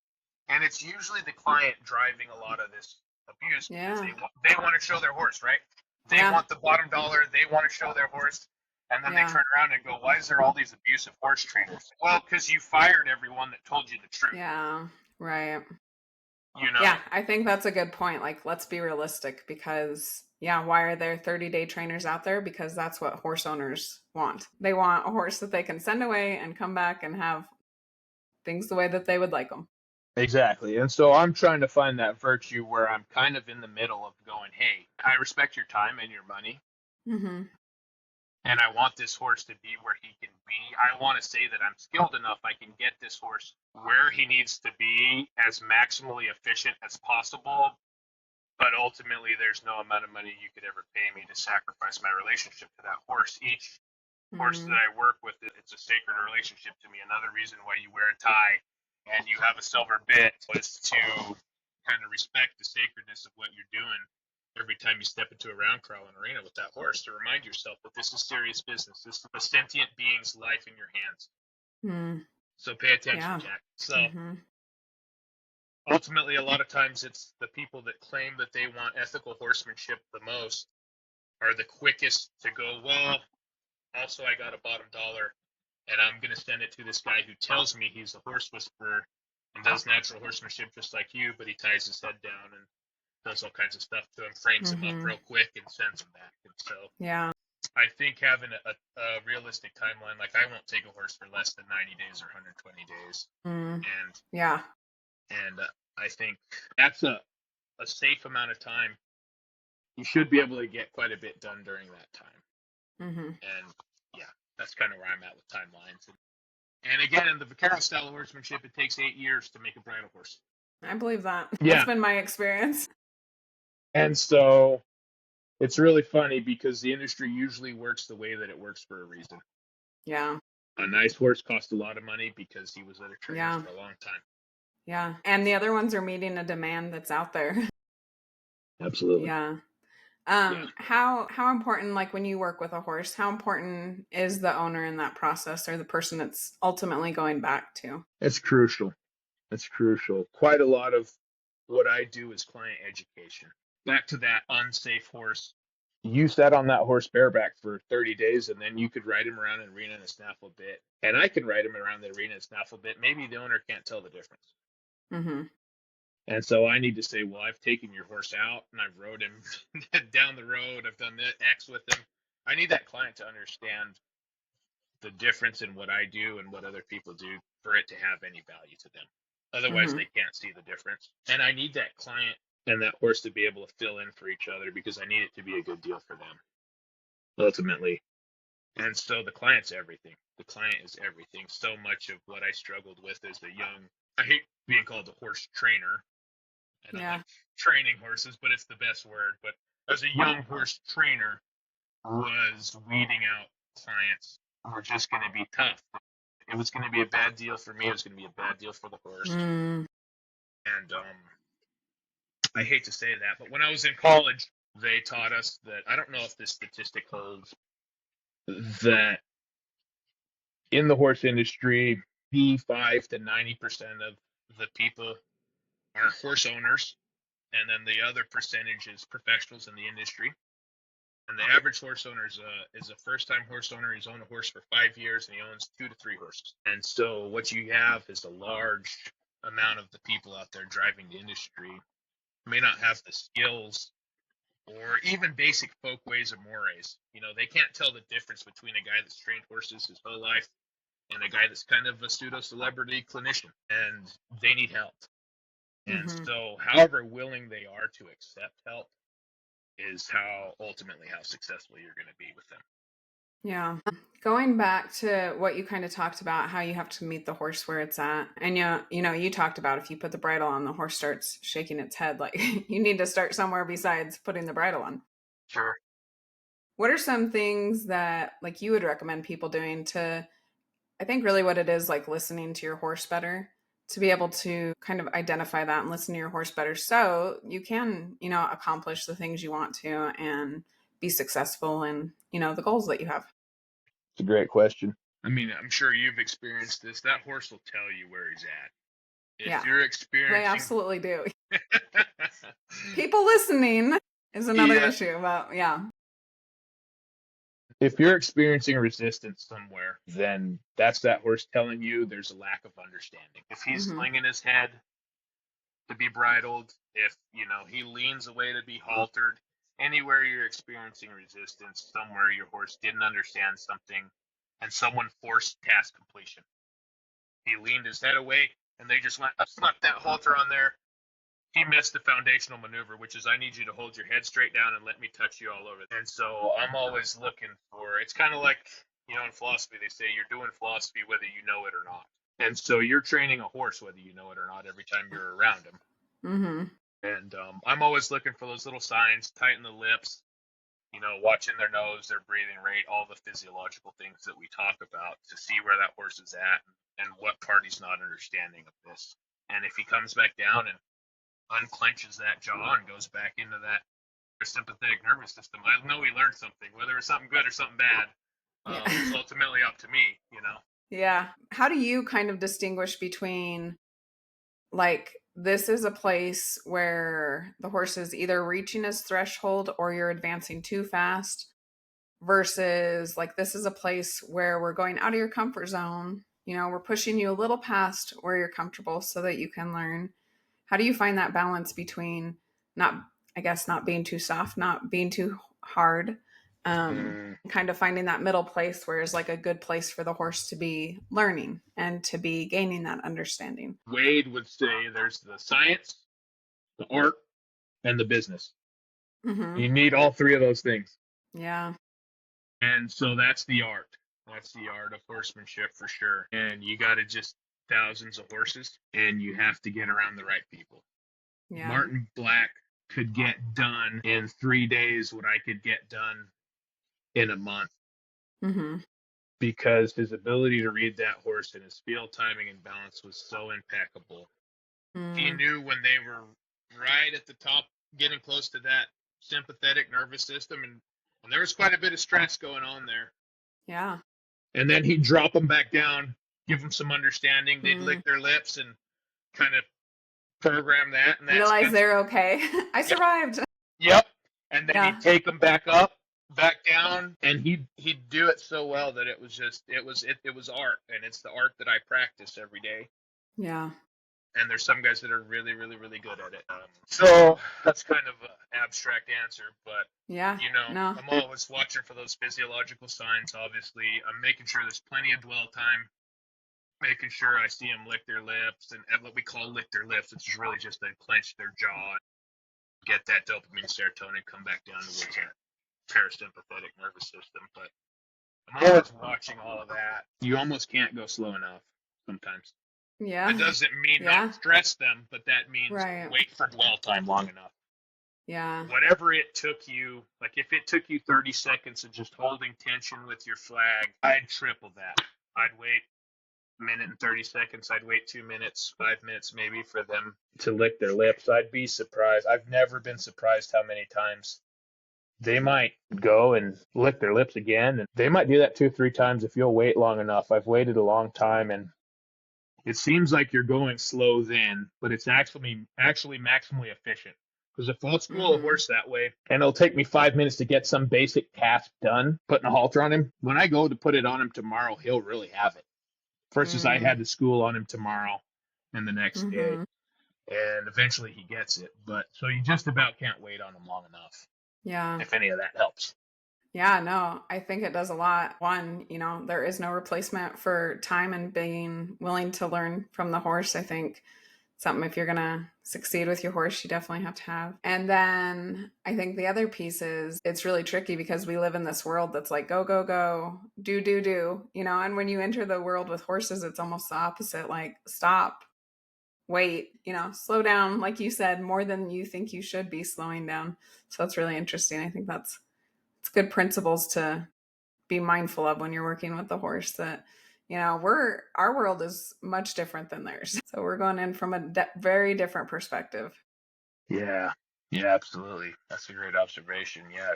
And it's usually the client driving a lot of this abuse because they want to show their horse, right? They want the bottom dollar. They want to show their horse. And then they turn around and go, why is there all these abusive horse trainers? Well, because you fired everyone that told you the truth. Yeah, right. Yeah, I think that's a good point. Like, let's be realistic because, why are there 30-day trainers out there? Because that's what horse owners want. They want a horse that they can send away and come back and have things the way that they would like them. Exactly. And so I'm trying to find that virtue where I'm kind of in the middle of going, hey, I respect your time and your money. And I want this horse to be where he can be. I want to say that I'm skilled enough I can get this horse where he needs to be as maximally efficient as possible. But ultimately, there's no amount of money you could ever pay me to sacrifice my relationship to that horse. Each horse that I work with, it's a sacred relationship to me. Another reason why you wear a tie and you have a silver bit was to kind of respect the sacredness of what you're doing every time you step into a round crawling arena with that horse, to remind yourself that this is serious business. This is a sentient being's life in your hands. So pay attention, Jack. So ultimately, a lot of times it's the people that claim that they want ethical horsemanship the most are the quickest to go, well, also I got a bottom dollar, and I'm going to send it to this guy who tells me he's a horse whisperer and does natural horsemanship just like you, but he ties his head down and does all kinds of stuff to him, frames him up real quick and sends him back. And so I think having a realistic timeline, like I won't take a horse for less than 90 days or 120 days. And I think that's a safe amount of time. You should be able to get quite a bit done during that time. And yeah, that's kind of where I'm at with timelines. And again, in the vaquero style of horsemanship, it takes 8 years to make a bridle horse. I believe that. Yeah. That's been my experience. And so it's really funny because the industry usually works the way that it works for a reason. Yeah. A nice horse costs a lot of money because he was at a trainer for a long time. Yeah. And the other ones are meeting a demand that's out there. Absolutely. Yeah. How important, like when you work with a horse, how important is the owner in that process, or the person it's ultimately going back to? It's crucial. It's crucial. Quite a lot of what I do is client education. Back to that unsafe horse. You sat on that horse bareback for 30 days, and then you could ride him around an arena in a snaffle bit. And I can ride him around the arena in a snaffle bit. Maybe the owner can't tell the difference. And so I need to say, well, I've taken your horse out and I've rode him down the road. I've done the X with him. I need that client to understand the difference in what I do and what other people do for it to have any value to them. Otherwise, they can't see the difference. And I need that client and that horse to be able to fill in for each other because I need it to be a good deal for them, ultimately. And so the client's everything. The client is everything. So much of what I struggled with as a young, I hate being called a horse trainer. I don't like training horses, but it's the best word. But as a young horse trainer, was weeding out clients who were just going to be tough. It was going to be a bad deal for me. It was going to be a bad deal for the horse. And I hate to say that, but when I was in college, they taught us that, I don't know if this statistic holds, that in the horse industry, 85 to 90% of the people are horse owners, and then the other percentage is professionals in the industry. And the average horse owner is a first-time horse owner. He's owned a horse for 5 years, and he owns 2 to 3 horses. And so what you have is a large amount of the people out there driving the industry may not have the skills or even basic folk ways or mores. You know, they can't tell the difference between a guy that's trained horses his whole life and a guy that's kind of a pseudo-celebrity clinician, and they need help. And so however willing they are to accept help is ultimately how successful you're going to be with them. Yeah. Going back to what you kind of talked about, how you have to meet the horse where it's at. And you talked about if you put the bridle on, the horse starts shaking its head. Like you need to start somewhere besides putting the bridle on. Sure. What are some things that like you would recommend people doing to, I think really what it is, like listening to your horse better, to be able to kind of identify that and listen to your horse better so you can, accomplish the things you want to and be successful in, the goals that you have? It's a great question. I mean, I'm sure you've experienced this. That horse will tell you where he's at. If you're experiencing... They absolutely do. People listening is another issue, but if you're experiencing resistance somewhere, then that's that horse telling you there's a lack of understanding. If he's flinging his head to be bridled, if, he leans away to be haltered, anywhere you're experiencing resistance, somewhere your horse didn't understand something, and someone forced task completion. He leaned his head away, and they just went, slap that halter on there. He missed the foundational maneuver, which is I need you to hold your head straight down and let me touch you all over. And so I'm always looking for, it's kind of like, in philosophy, they say you're doing philosophy whether you know it or not. And so you're training a horse whether you know it or not every time you're around him. And I'm always looking for those little signs, tighten the lips, watching their nose, their breathing rate, all the physiological things that we talk about to see where that horse is at and what part he's not understanding of this. And if he comes back down and unclenches that jaw and goes back into that sympathetic nervous system, I know he learned something, whether it's something good or something bad. It's ultimately up to me, Yeah. How do you kind of distinguish between like this is a place where the horse is either reaching his threshold or you're advancing too fast, versus like this is a place where we're going out of your comfort zone. We're pushing you a little past where you're comfortable so that you can learn. How do you find that balance between not being too soft, not being too hard, kind of finding that middle place where it's like a good place for the horse to be learning and to be gaining that understanding? Wade would say there's the science, the art, and the business. Mm-hmm. You need all three of those things. Yeah. And so that's the art. That's the art of horsemanship for sure. And you got to just thousands of horses, and you have to get around the right people. Yeah. Martin Black could get done in 3 days what I could get done in a month. Mm-hmm. Because his ability to read that horse and his field timing and balance was so impeccable. He knew when they were right at the top, getting close to that sympathetic nervous system, and there was quite a bit of stress going on there. Yeah. And then he'd drop them back down, give them some understanding. They'd lick their lips and kind of program that. And realize they're okay. I survived. Yep. And then he'd take them back up, back down, and he'd do it so well that it was art, and it's the art that I practice every day. Yeah. And there's some guys that are really, really, really good at it. So that's kind of an abstract answer, but yeah, I'm always watching for those physiological signs. Obviously, I'm making sure there's plenty of dwell time, making sure I see them lick their lips, and what we call lick their lips, which is really just they clench their jaw, get that dopamine, serotonin, come back down towards that parasympathetic nervous system. But I'm always watching all of that. You almost can't go slow enough sometimes. Yeah. That doesn't mean not stress them, but that means wait for dwell time long enough. Yeah. Whatever it took you, like if it took you 30 seconds of just holding tension with your flag, I'd triple that. I'd wait a minute and 30 seconds. I'd wait 2 minutes, 5 minutes maybe for them to lick their lips. I'd be surprised. I've never been surprised how many times they might go and lick their lips again. And they might do that 2-3 times if you'll wait long enough. I've waited a long time, and it seems like you're going slow then, but it's actually maximally efficient. Because if I'll school a horse that way, and it'll take me 5 minutes to get some basic task done, putting a halter on him, when I go to put it on him tomorrow, he'll really have it. Versus I had to school on him tomorrow and the next day. And eventually he gets it. But so you just about can't wait on him long enough. Yeah. If any of that helps. Yeah, no, I think it does a lot. One, there is no replacement for time and being willing to learn from the horse. I think something, if you're going to succeed with your horse, you definitely have to have. And then I think the other piece is it's really tricky because we live in this world that's like, go, go, go, do, and when you enter the world with horses, it's almost the opposite, like stop, wait, slow down, like you said, more than you think you should be slowing down. So that's really interesting. I think it's good principles to be mindful of when you're working with the horse, that, our world is much different than theirs. So we're going in from a very different perspective. Yeah, absolutely. That's a great observation. Yeah,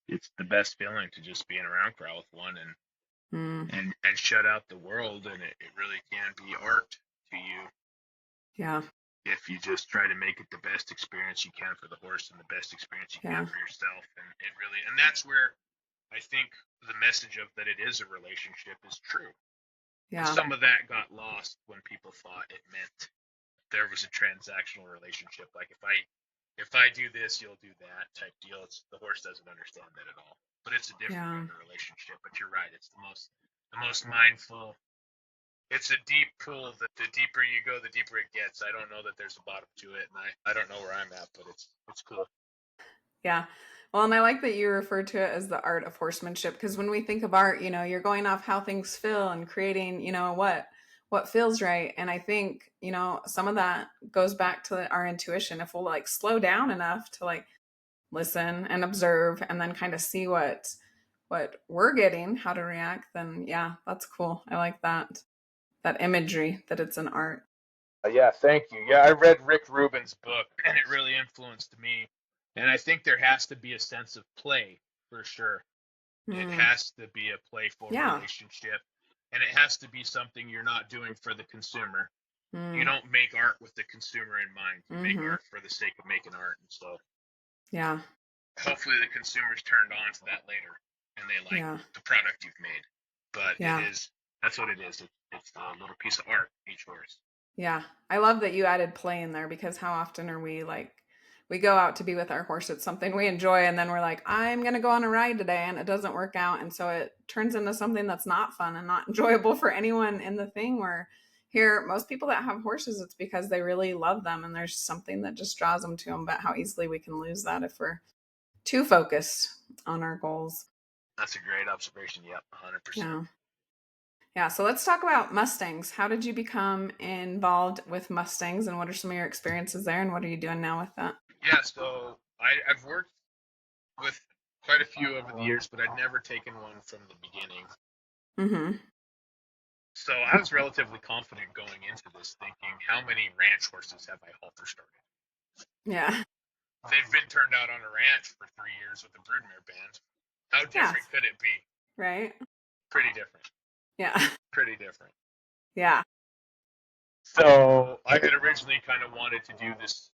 it's the best feeling to just be in a round crowd with one and shut out the world. And it really can be art to you. Yeah. If you just try to make it the best experience you can for the horse and the best experience you can for yourself. And that's where I think the message of that it is a relationship is true. Yeah. And some of that got lost when people thought it meant there was a transactional relationship. Like if I do this, you'll do that type deal. The horse doesn't understand that at all. But it's a different kind of relationship. But you're right. It's the most mindful. It's a deep pool. The deeper you go, the deeper it gets. I don't know that there's a bottom to it, and I don't know where I'm at, but it's cool. Yeah. Well, and I like that you refer to it as the art of horsemanship, because when we think of art, you're going off how things feel and creating, what feels right. And I think, some of that goes back to our intuition. If we'll like slow down enough to like listen and observe and then kind of see what we're getting, how to react, then yeah, that's cool. I like that imagery, that it's an art. Yeah, thank you. Yeah, I read Rick Rubin's book, and it really influenced me. And I think there has to be a sense of play, for sure. It has to be a playful relationship. And it has to be something you're not doing for the consumer. You don't make art with the consumer in mind. You make art for the sake of making art. And so Yeah. hopefully the consumers turned on to that later and they like the product you've made. But that's what it is. It's a little piece of art, each horse. Yeah. I love that you added play in there, because how often are we like, we go out to be with our horse, it's something we enjoy, and then we're like, I'm going to go on a ride today, and it doesn't work out. And so it turns into something that's not fun and not enjoyable for anyone in the thing. Where here, most people that have horses, it's because they really love them and there's something that just draws them to them, but how easily we can lose that if we're too focused on our goals. That's a great observation. Yep, 100%. Yeah, so let's talk about Mustangs. How did you become involved with Mustangs, and what are some of your experiences there, and what are you doing now with that? Yeah, so I've worked with quite a few over the years, but I'd never taken one from the beginning. Mm-hmm. So I was relatively confident going into this, thinking, how many ranch horses have I halter started? Yeah. They've been turned out on a ranch for 3 years with the broodmare band. How different could it be? Right. Pretty different. Yeah. Pretty different. Yeah. So I had originally kind of wanted to do this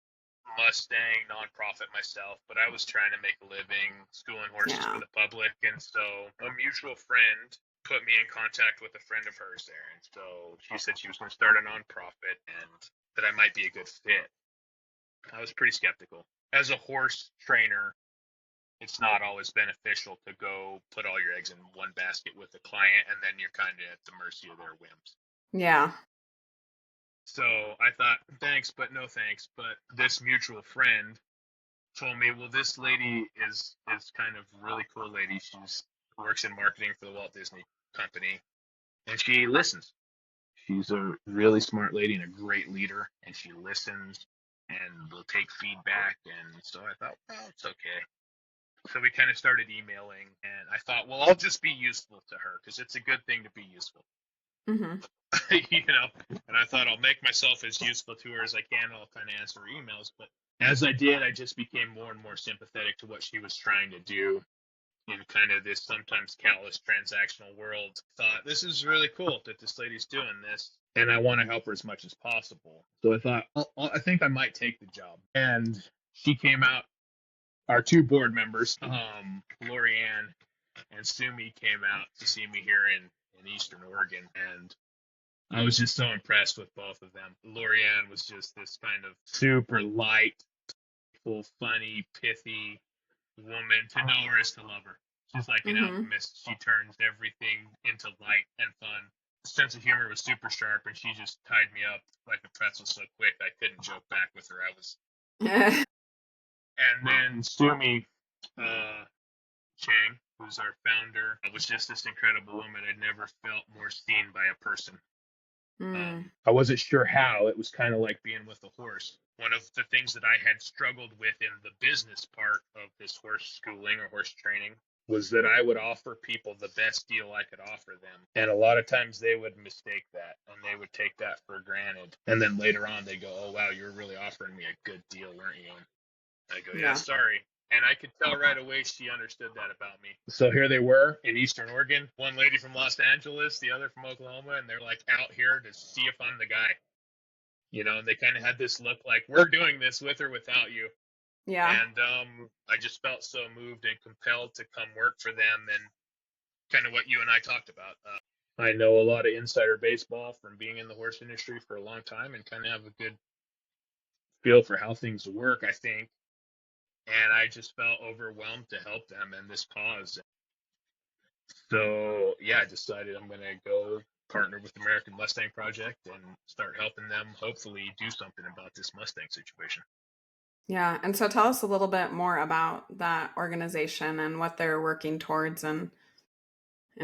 Mustang nonprofit myself, but I was trying to make a living schooling horses for the public. And so a mutual friend put me in contact with a friend of hers there. And so she said she was going to start a nonprofit and that I might be a good fit. I was pretty skeptical. As a horse trainer, it's not always beneficial to go put all your eggs in one basket with a client, and then you're kind of at the mercy of their whims. Yeah. So I thought, thanks, but no thanks. But this mutual friend told me, well, this lady is kind of a really cool lady. She works in marketing for the Walt Disney Company, and she listens. She's a really smart lady and a great leader, and she listens and will take feedback. And so I thought, well, it's okay. So we kind of started emailing, and I thought, well, I'll just be useful to her because it's a good thing to be useful. Mm-hmm. And I thought I'll make myself as useful to her as I can. I'll kind of answer her emails. But as I did, I just became more and more sympathetic to what she was trying to do in kind of this sometimes callous transactional world. Thought, this is really cool that this lady's doing this, and I want to help her as much as possible. So I thought, I think I might take the job. And she came out. Our two board members, Lorianne and Sumi, came out to see me here in Eastern Oregon, and I was just so impressed with both of them. Lorianne was just this kind of super light, full, funny, pithy woman. To know her is to love her. She's like an alchemist. She turns everything into light and fun. Sense of humor was super sharp, and she just tied me up like a pretzel so quick I couldn't joke back with her. I was. And then Sumi Chang, who's our founder, was just this incredible woman. I'd never felt more seen by a person. I wasn't sure how. It was kind of like being with a horse. One of the things that I had struggled with in the business part of this horse schooling or horse training was that I would offer people the best deal I could offer them. And a lot of times they would mistake that, and they would take that for granted. And then later on they go, oh, wow, you're really offering me a good deal, weren't you? I go, yeah, sorry. And I could tell right away she understood that about me. So here they were in Eastern Oregon, one lady from Los Angeles, the other from Oklahoma, and they're like out here to see if I'm the guy. You know, and they kind of had this look like, we're doing this with or without you. Yeah. And I just felt so moved and compelled to come work for them, and kind of what you and I talked about. I know a lot of insider baseball from being in the horse industry for a long time and kind of have a good feel for how things work, I think. And I just felt overwhelmed to help them in this cause. So, yeah, I decided I'm going to go partner with the American Mustang Project and start helping them hopefully do something about this Mustang situation. Yeah. And so tell us a little bit more about that organization and what they're working towards and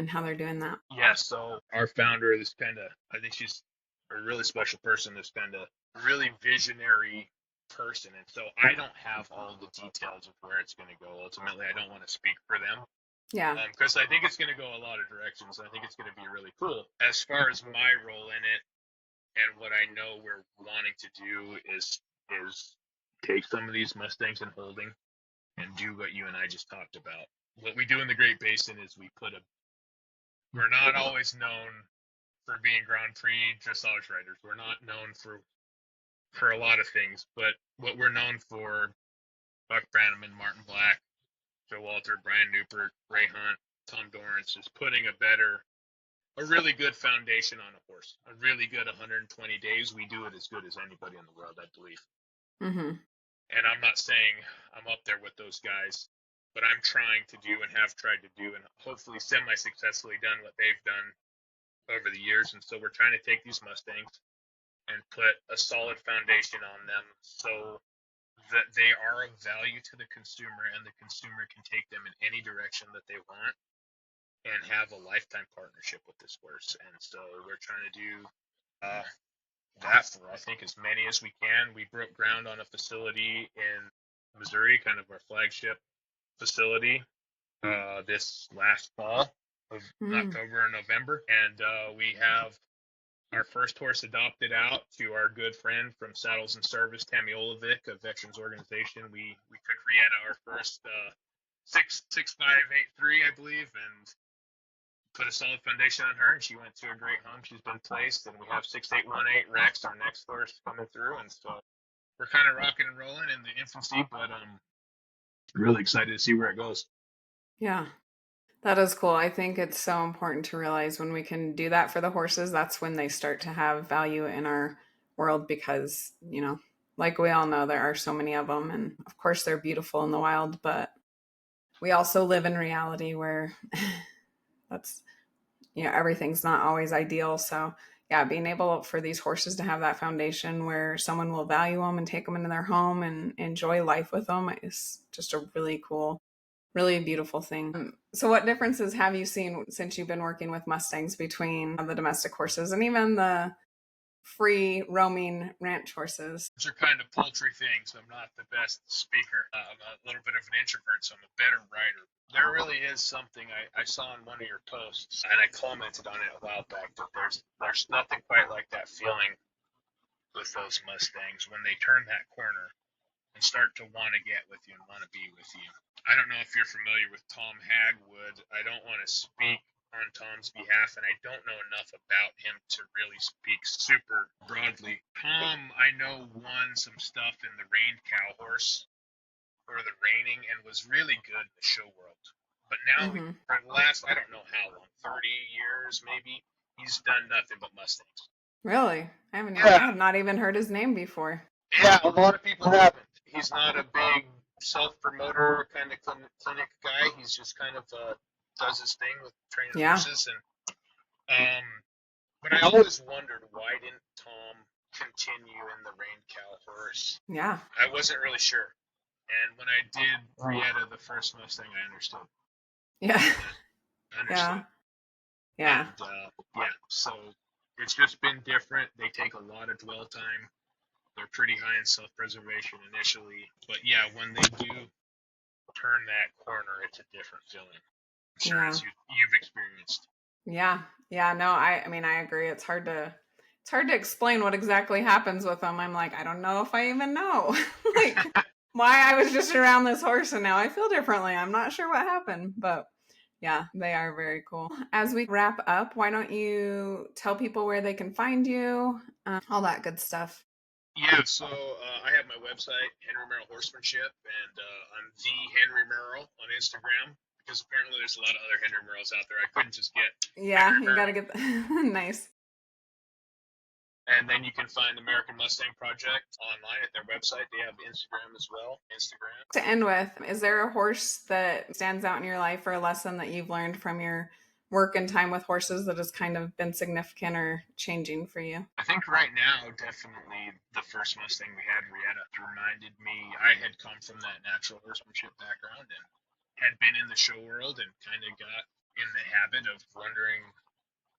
how they're doing that. Yeah. So our founder is I think she's a really special person, this kind of really visionary person. And so I don't have all the details of where it's going to go. Ultimately, I don't want to speak for them. Yeah. Because I think it's going to go a lot of directions. I think it's going to be really cool. As far as my role in it and what I know we're wanting to do is take some of these Mustangs in holding and do what you and I just talked about. What we do in the Great Basin is we're not always known for being Grand Prix dressage riders. We're not known for a lot of things, but what we're known for, Buck Brannaman, Martin Black, Joe Walter, Brian Newport, Ray Hunt, Tom Dorrance, is putting a really good foundation on a horse. A really good 120 days. We do it as good as anybody in the world, I believe. Mm-hmm. And I'm not saying I'm up there with those guys, but I'm trying to do and have tried to do and hopefully semi-successfully done what they've done over the years. And so we're trying to take these Mustangs and put a solid foundation on them so that they are of value to the consumer, and the consumer can take them in any direction that they want and have a lifetime partnership with this horse. And so we're trying to do that for, I think, as many as we can. We broke ground on a facility in Missouri, kind of our flagship facility, this last fall of October and November. And we have our first horse adopted out to our good friend from Saddles and Service, Tammy Olevic, a veterans organization. We took Rihanna our first 6'5", 8'3", I believe, and put a solid foundation on her, and she went to a great home. She's been placed, and we have 6818 Rex, our next horse, coming through, and so we're kind of rocking and rolling in the infancy, but really excited to see where it goes. Yeah, that is cool. I think it's so important to realize when we can do that for the horses, that's when they start to have value in our world, because, you know, like we all know, there are so many of them, and of course they're beautiful in the wild, but we also live in reality where that's, you know, everything's not always ideal. So yeah, being able for these horses to have that foundation where someone will value them and take them into their home and enjoy life with them is just a really cool, really beautiful thing. So what differences have you seen since you've been working with Mustangs between the domestic horses and even the free roaming ranch horses? Those are kind of paltry things. I'm not the best speaker. I'm a little bit of an introvert, so I'm a better writer. There really is something I saw in one of your posts, and I commented on it a while back, that there's nothing quite like that feeling with those Mustangs when they turn that corner and start to want to get with you and want to be with you. I don't know if you're familiar with Tom Hagwood. I don't want to speak on Tom's behalf, and I don't know enough about him to really speak super broadly. Tom, I know, won some stuff in the reined cow horse for the reining and was really good in the show world. But now, for the last, I don't know how long, 30 years maybe, he's done nothing but Mustangs. Really? I have not even heard his name before. Yeah, a lot of people haven't. He's not a big self-promoter kind of clinic guy. He's just kind of does his thing with training horses. And but I always wondered, why didn't Tom continue in the reined cow horse? Yeah. I wasn't really sure. And when I did Rieta, the first Mustang, I understood. Yeah. I understood. Yeah. And, so it's just been different. They take a lot of dwell time. They're pretty high in self-preservation initially. But yeah, when they do turn that corner, it's a different feeling. I'm sure as you've experienced. Yeah. Yeah. No, I mean, I agree. It's hard to explain what exactly happens with them. I'm like, I don't know if I even know. Like, why I was just around this horse and now I feel differently. I'm not sure what happened, but yeah, they are very cool. As we wrap up, why don't you tell people where they can find you, all that good stuff. Yeah, so I have my website, Henry Merrill Horsemanship, and I'm the Henry Merrill on Instagram, because apparently there's a lot of other Henry Merrills out there. I couldn't just get you got to get nice. And then you can find the American Mustang Project online at their website. They have Instagram as well. To end with, is there a horse that stands out in your life or a lesson that you've learned from your work and time with horses that has kind of been significant or changing for you? I think right now, definitely the first Mustang we had, Rieta, reminded me. I had come from that natural horsemanship background and had been in the show world and kind of got in the habit of wondering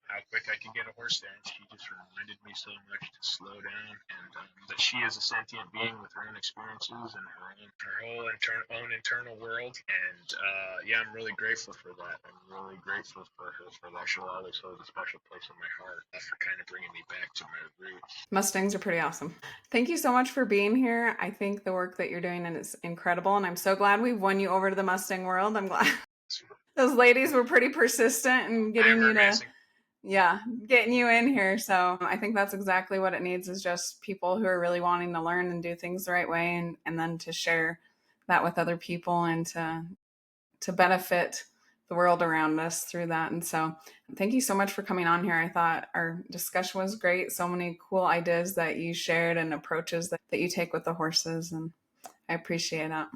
how quick I could get a horse there, and she just reminded me so much to slow down, and that she is a sentient being with her own experiences and her whole own internal world. And I'm really grateful for that. I'm really grateful for her for that. She'll always hold a special place in my heart for kind of bringing me back to my roots. Mustangs are pretty awesome. Thank you so much for being here. I think the work that you're doing is incredible, and I'm so glad we won you over to the Mustang world. I'm glad those ladies were pretty persistent in getting you to yeah, getting you in here. So I think that's exactly what it needs, is just people who are really wanting to learn and do things the right way, and then to share that with other people and to benefit the world around us through that. And so thank you so much for coming on here. I thought our discussion was great. So many cool ideas that you shared and approaches that you take with the horses. And I appreciate that.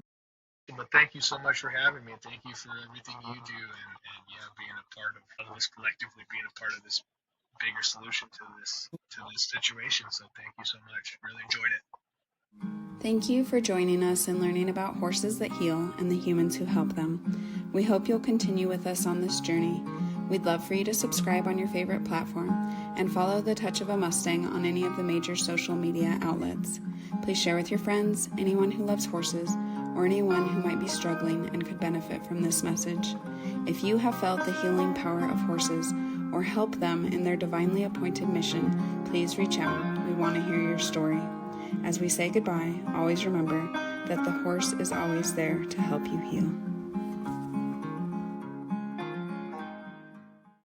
But thank you so much for having me, and thank you for everything you do, and yeah, being a part of this collectively, being a part of this bigger solution to this situation. So thank you so much. Really enjoyed it. Thank you for joining us and learning about horses that heal and the humans who help them. We hope you'll continue with us on this journey. We'd love for you to subscribe on your favorite platform and follow The Touch of a Mustang on any of the major social media outlets. Please share with your friends, anyone who loves horses, or anyone who might be struggling and could benefit from this message. If you have felt the healing power of horses or help them in their divinely appointed mission, please reach out. We want to hear your story. As we say goodbye, always remember that the horse is always there to help you heal.